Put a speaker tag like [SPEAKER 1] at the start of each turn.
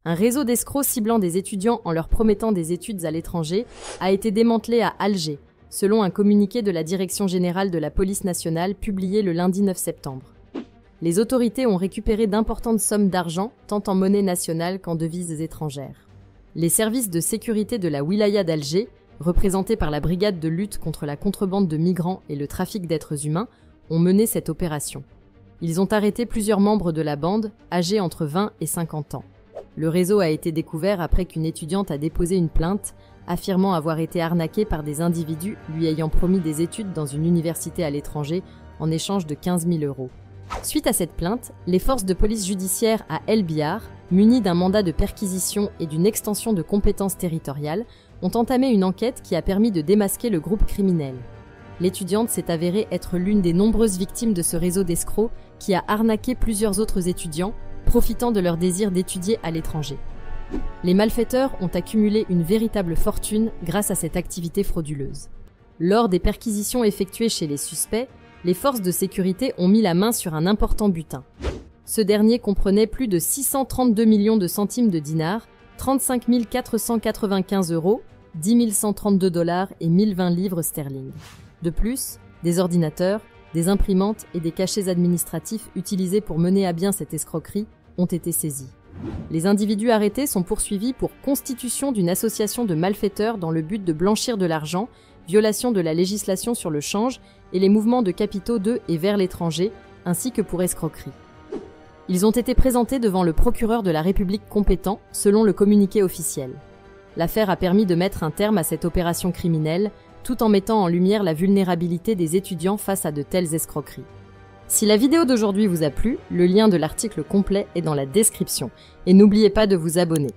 [SPEAKER 1] Un réseau d'escrocs ciblant des étudiants en leur promettant des études à l'étranger a été démantelé à Alger, selon un communiqué de la Direction générale de la police nationale publié le lundi 9 septembre. Les autorités ont récupéré d'importantes sommes d'argent, tant en monnaie nationale qu'en devises étrangères. Les services de sécurité de la wilaya d'Alger, représentés par la brigade de lutte contre la contrebande de migrants et le trafic d'êtres humains, ont mené cette opération. Ils ont arrêté plusieurs membres de la bande, âgés entre 20 et 50 ans. Le réseau a été découvert après qu'une étudiante a déposé une plainte, affirmant avoir été arnaquée par des individus lui ayant promis des études dans une université à l'étranger en échange de 15 000 €. Suite à cette plainte, les forces de police judiciaire à El Biar, munies d'un mandat de perquisition et d'une extension de compétences territoriales, ont entamé une enquête qui a permis de démasquer le groupe criminel. L'étudiante s'est avérée être l'une des nombreuses victimes de ce réseau d'escrocs qui a arnaqué plusieurs autres étudiants, profitant de leur désir d'étudier à l'étranger. Les malfaiteurs ont accumulé une véritable fortune grâce à cette activité frauduleuse. Lors des perquisitions effectuées chez les suspects, les forces de sécurité ont mis la main sur un important butin. Ce dernier comprenait plus de 632 millions de centimes de dinars, 35 495 €, 10 132 $ et 1020 livres sterling. De plus, des ordinateurs, des imprimantes et des cachets administratifs utilisés pour mener à bien cette escroquerie ont été saisis. Les individus arrêtés sont poursuivis pour constitution d'une association de malfaiteurs dans le but de blanchir de l'argent, violation de la législation sur le change et les mouvements de capitaux de et vers l'étranger, ainsi que pour escroquerie. Ils ont été présentés devant le procureur de la République compétent, selon le communiqué officiel. L'affaire a permis de mettre un terme à cette opération criminelle, tout en mettant en lumière la vulnérabilité des étudiants face à de telles escroqueries. Si la vidéo d'aujourd'hui vous a plu, le lien de l'article complet est dans la description. Et n'oubliez pas de vous abonner.